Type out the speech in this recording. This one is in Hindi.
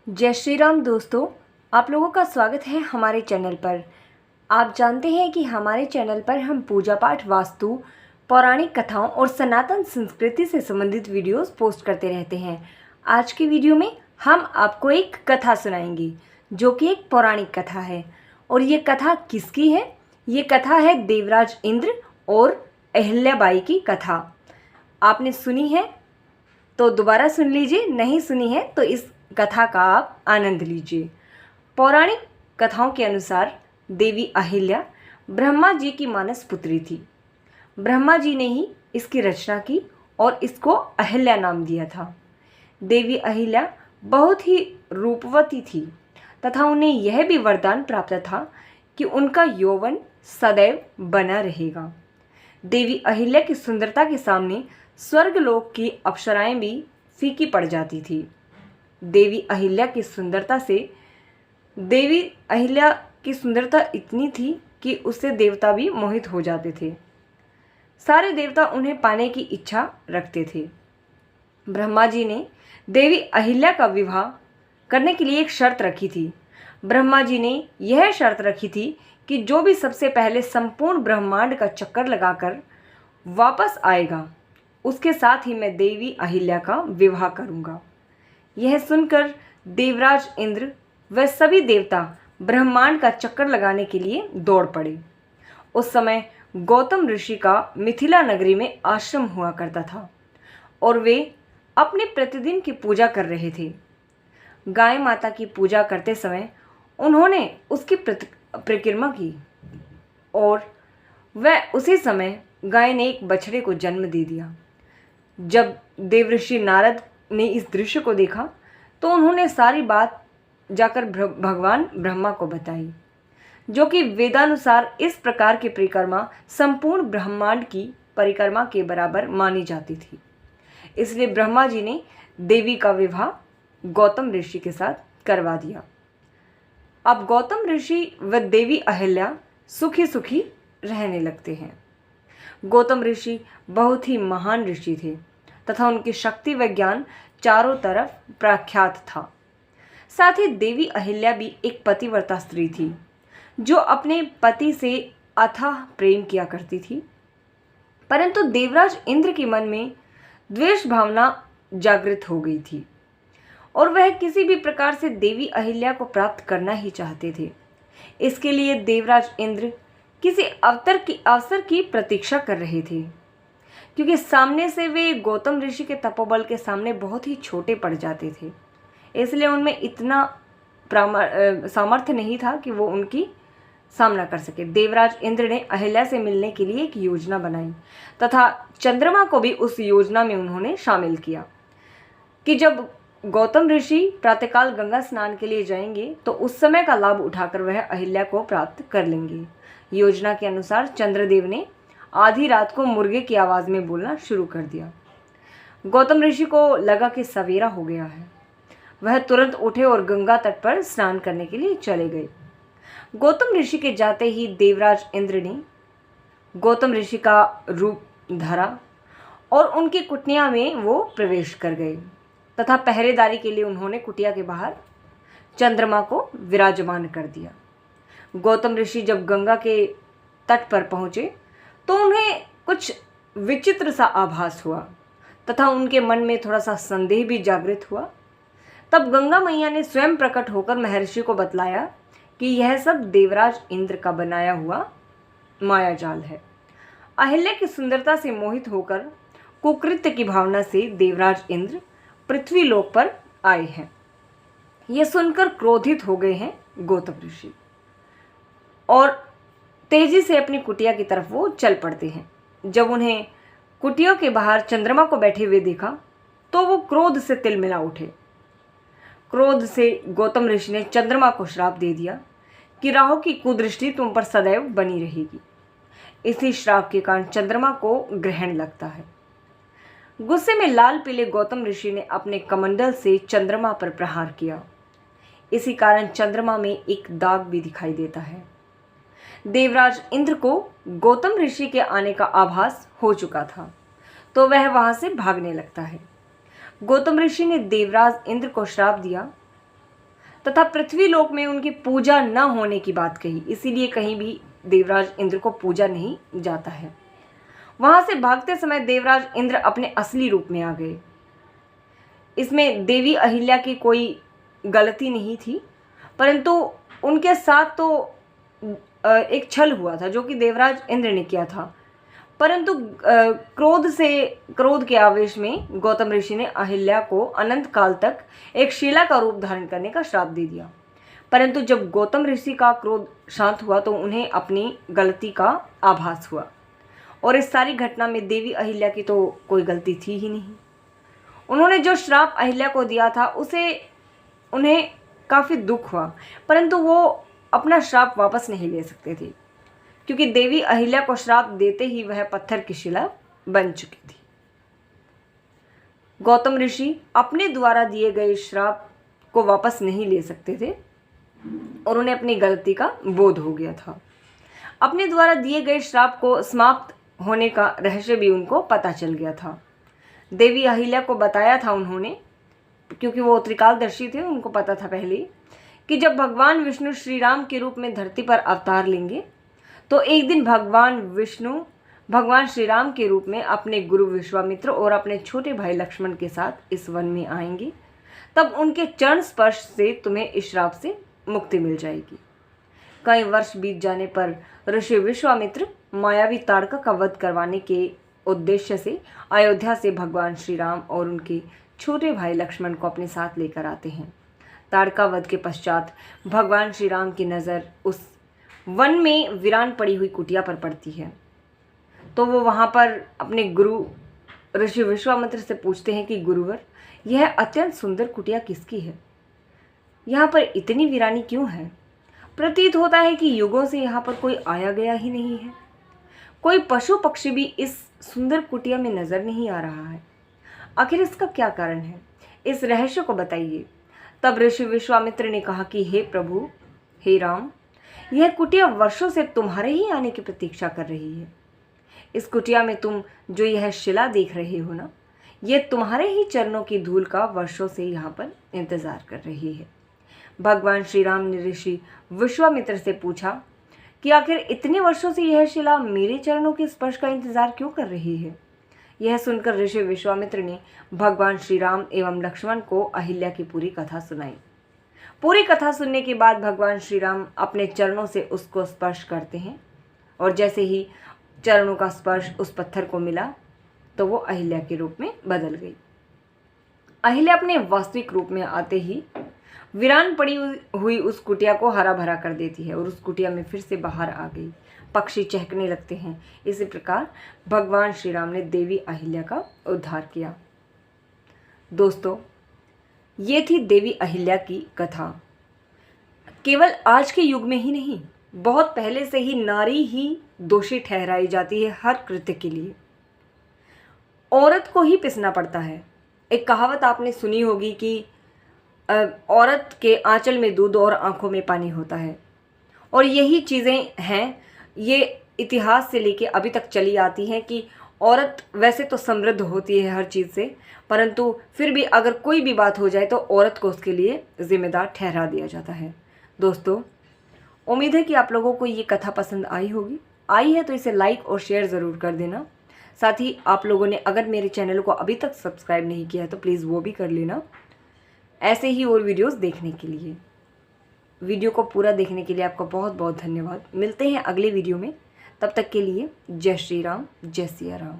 जय श्री राम दोस्तों, आप लोगों का स्वागत है हमारे चैनल पर। आप जानते हैं कि हमारे चैनल पर हम पूजा पाठ, वास्तु, पौराणिक कथाओं और सनातन संस्कृति से संबंधित वीडियोस पोस्ट करते रहते हैं। आज की वीडियो में हम आपको एक कथा सुनाएंगे जो कि एक पौराणिक कथा है। और ये कथा किसकी है? ये कथा है देवराज इंद्र और अहिल्याबाई की कथा। आपने सुनी है तो दोबारा सुन लीजिए, नहीं सुनी है तो इस कथा का आप आनंद लीजिए। पौराणिक कथाओं के अनुसार देवी अहिल्या ब्रह्मा जी की मानस पुत्री थी। ब्रह्मा जी ने ही इसकी रचना की और इसको अहिल्या नाम दिया था। देवी अहिल्या बहुत ही रूपवती थी तथा उन्हें यह भी वरदान प्राप्त था कि उनका यौवन सदैव बना रहेगा। देवी अहिल्या की सुंदरता के सामने स्वर्गलोक की अप्सराएं भी फीकी पड़ जाती थी। देवी अहिल्या की सुंदरता इतनी थी कि उससे देवता भी मोहित हो जाते थे। सारे देवता उन्हें पाने की इच्छा रखते थे। ब्रह्मा जी ने देवी अहिल्या का विवाह करने के लिए एक शर्त रखी थी। ब्रह्मा जी ने यह शर्त रखी थी कि जो भी सबसे पहले संपूर्ण ब्रह्मांड का चक्कर लगाकर वापस आएगा, उसके साथ ही मैं देवी अहिल्या का विवाह करूंगा। यह सुनकर देवराज इंद्र व सभी देवता ब्रह्मांड का चक्कर लगाने के लिए दौड़ पड़े। उस समय गौतम ऋषि का मिथिला नगरी में आश्रम हुआ करता था और वे अपने प्रतिदिन की पूजा कर रहे थे। गाय माता की पूजा करते समय उन्होंने उसकी परिक्रमा की और वह उसी समय गाय ने एक बछड़े को जन्म दे दिया। जब देवऋषि नारद ने इस दृश्य को देखा तो उन्होंने सारी बात जाकर भगवान ब्रह्मा को बताई, जो कि वेदानुसार इस प्रकार की परिक्रमा संपूर्ण ब्रह्मांड की परिक्रमा के बराबर मानी जाती थी। इसलिए ब्रह्मा जी ने देवी का विवाह गौतम ऋषि के साथ करवा दिया। अब गौतम ऋषि व देवी अहिल्या सुखी सुखी रहने लगते हैं। गौतम ऋषि बहुत ही महान ऋषि थे तथा उनकी शक्ति व ज्ञान चारों तरफ प्रख्यात था। साथ ही देवी अहिल्या भी एक पतिव्रता स्त्री थी जो अपने पति से अथाह प्रेम किया करती थी। परंतु देवराज इंद्र के मन में द्वेष भावना जागृत हो गई थी और वह किसी भी प्रकार से देवी अहिल्या को प्राप्त करना ही चाहते थे। इसके लिए देवराज इंद्र किसी अवसर की प्रतीक्षा कर रहे थे, क्योंकि सामने से वे गौतम ऋषि के तपोबल के सामने बहुत ही छोटे पड़ जाते थे। इसलिए उनमें इतना सामर्थ्य नहीं था कि वो उनकी सामना कर सके। देवराज इंद्र ने अहिल्या से मिलने के लिए एक योजना बनाई तथा चंद्रमा को भी उस योजना में उन्होंने शामिल किया कि जब गौतम ऋषि प्रातःकाल गंगा स्नान के लिए जाएंगे तो उस समय का लाभ उठाकर वह अहिल्या को प्राप्त कर लेंगे। योजना के अनुसार चंद्रदेव ने आधी रात को मुर्गे की आवाज़ में बोलना शुरू कर दिया। गौतम ऋषि को लगा कि सवेरा हो गया है। वह तुरंत उठे और गंगा तट पर स्नान करने के लिए चले गए। गौतम ऋषि के जाते ही देवराज इंद्र ने गौतम ऋषि का रूप धरा और उनकी कुटिया में वो प्रवेश कर गए तथा पहरेदारी के लिए उन्होंने कुटिया के बाहर चंद्रमा को विराजमान कर दिया। गौतम ऋषि जब गंगा के तट पर पहुंचे तो उन्हें कुछ विचित्र सा आभास हुआ तथा उनके मन में थोड़ा सा संदेह भी जागृत हुआ। तब गंगा मैया ने स्वयं प्रकट होकर महर्षि को बतलाया कि यह सब देवराज इंद्र का बनाया हुआ मायाजाल है। अहिल्या की सुंदरता से मोहित होकर कुकृत्य की भावना से देवराज इंद्र पृथ्वी लोक पर आए हैं। यह सुनकर क्रोधित हो गए हैं गौतम ऋषि और तेजी से अपनी कुटिया की तरफ वो चल पड़ते हैं। जब उन्हें कुटिया के बाहर चंद्रमा को बैठे हुए देखा तो वो क्रोध से तिलमिला उठे। क्रोध से गौतम ऋषि ने चंद्रमा को श्राप दे दिया कि राहु की कुदृष्टि तुम पर सदैव बनी रहेगी। इसी श्राप के कारण चंद्रमा को ग्रहण लगता है। गुस्से में लाल पीले गौतम ऋषि ने अपने कमंडल से चंद्रमा पर प्रहार किया। इसी कारण चंद्रमा में एक दाग भी दिखाई देता है। देवराज इंद्र को गौतम ऋषि के आने का आभास हो चुका था तो वह वहां से भागने लगता है। गौतम ऋषि ने देवराज इंद्र को श्राप दिया तथा पृथ्वीलोक में उनकी पूजा न होने की बात कही। इसीलिए कहीं भी देवराज इंद्र को पूजा नहीं जाता है। वहां से भागते समय देवराज इंद्र अपने असली रूप में आ गए। इसमें देवी अहिल्या की कोई गलती नहीं थी, परंतु उनके साथ तो एक छल हुआ था जो कि देवराज इंद्र ने किया था। परंतु क्रोध के आवेश में गौतम ऋषि ने अहिल्या को अनंत काल तक एक शिला का रूप धारण करने का श्राप दे दिया। परंतु जब गौतम ऋषि का क्रोध शांत हुआ तो उन्हें अपनी गलती का आभास हुआ और इस सारी घटना में देवी अहिल्या की तो कोई गलती थी ही नहीं। उन्होंने जो श्राप अहिल्या को दिया था उसे उन्हें काफ़ी दुख हुआ, परंतु वो अपना श्राप वापस नहीं ले सकते थे क्योंकि देवी अहिल्या को श्राप देते ही वह पत्थर की शिला बन चुकी थी। गौतम ऋषि अपने द्वारा दिए गए श्राप को वापस नहीं ले सकते थे और उन्हें अपनी गलती का बोध हो गया था। अपने द्वारा दिए गए श्राप को समाप्त होने का रहस्य भी उनको पता चल गया था। देवी अहिल्या को बताया था उन्होंने, क्योंकि वो त्रिकालदर्शी थे, उनको पता था पहले कि जब भगवान विष्णु श्री राम के रूप में धरती पर अवतार लेंगे तो एक दिन भगवान विष्णु भगवान श्री राम के रूप में अपने गुरु विश्वामित्र और अपने छोटे भाई लक्ष्मण के साथ इस वन में आएंगे। तब उनके चरण स्पर्श से तुम्हें इस श्राप से मुक्ति मिल जाएगी। कई वर्ष बीत जाने पर ऋषि विश्वामित्र मायावी ताड़का का वध करवाने के उद्देश्य से अयोध्या से भगवान श्री राम और उनके छोटे भाई लक्ष्मण को अपने साथ लेकर आते हैं। ताड़का वध के पश्चात भगवान श्री राम की नज़र उस वन में वीरान पड़ी हुई कुटिया पर पड़ती है, तो वो वहाँ पर अपने गुरु ऋषि विश्वामित्र से पूछते हैं कि गुरुवर, यह अत्यंत सुंदर कुटिया किसकी है? यहाँ पर इतनी वीरानी क्यों है? प्रतीत होता है कि युगों से यहाँ पर कोई आया गया ही नहीं है। कोई पशु पक्षी भी इस सुंदर कुटिया में नजर नहीं आ रहा है। आखिर इसका क्या कारण है? इस रहस्य को बताइए। तब ऋषि विश्वामित्र ने कहा कि हे प्रभु, हे राम, यह कुटिया वर्षों से तुम्हारे ही आने की प्रतीक्षा कर रही है। इस कुटिया में तुम जो यह शिला देख रहे हो ना, यह तुम्हारे ही चरणों की धूल का वर्षों से यहाँ पर इंतजार कर रही है। भगवान श्री राम ने ऋषि विश्वामित्र से पूछा कि आखिर इतने वर्षों से यह शिला मेरे चरणों के स्पर्श का इंतजार क्यों कर रही है? यह सुनकर ऋषि विश्वामित्र ने भगवान श्री राम एवं लक्ष्मण को अहिल्या की पूरी कथा सुनाई। पूरी कथा सुनने के बाद भगवान श्री राम अपने चरणों से उसको स्पर्श करते हैं और जैसे ही चरणों का स्पर्श उस पत्थर को मिला तो वो अहिल्या के रूप में बदल गई। अहिल्या अपने वास्तविक रूप में आते ही वीरान पड़ी हुई उस कुटिया को हरा भरा कर देती है और उस कुटिया में फिर से बाहर आ गई। पक्षी चहकने लगते हैं। इसी प्रकार भगवान श्री राम ने देवी अहिल्या का उद्धार किया। दोस्तों, ये थी देवी अहिल्या की कथा। केवल आज के युग में ही नहीं, बहुत पहले से ही नारी ही दोषी ठहराई जाती है हर कृत्य के लिए। औरत को ही पिसना पड़ता है। एक कहावत आपने सुनी होगी कि औरत के आंचल में दूध और आंखों में पानी होता है, और यही चीज़ें हैं, ये इतिहास से लेके अभी तक चली आती हैं कि औरत वैसे तो समृद्ध होती है हर चीज़ से, परंतु फिर भी अगर कोई भी बात हो जाए तो औरत को उसके लिए ज़िम्मेदार ठहरा दिया जाता है। दोस्तों, उम्मीद है कि आप लोगों को ये कथा पसंद आई होगी। आई है तो इसे लाइक और शेयर ज़रूर कर देना। साथ ही आप लोगों ने अगर मेरे चैनल को अभी तक सब्सक्राइब नहीं किया है तो प्लीज़ वो भी कर लेना, ऐसे ही और वीडियोस देखने के लिए। वीडियो को पूरा देखने के लिए आपका बहुत बहुत धन्यवाद। मिलते हैं अगले वीडियो में, तब तक के लिए जय श्री राम, जय सिया राम।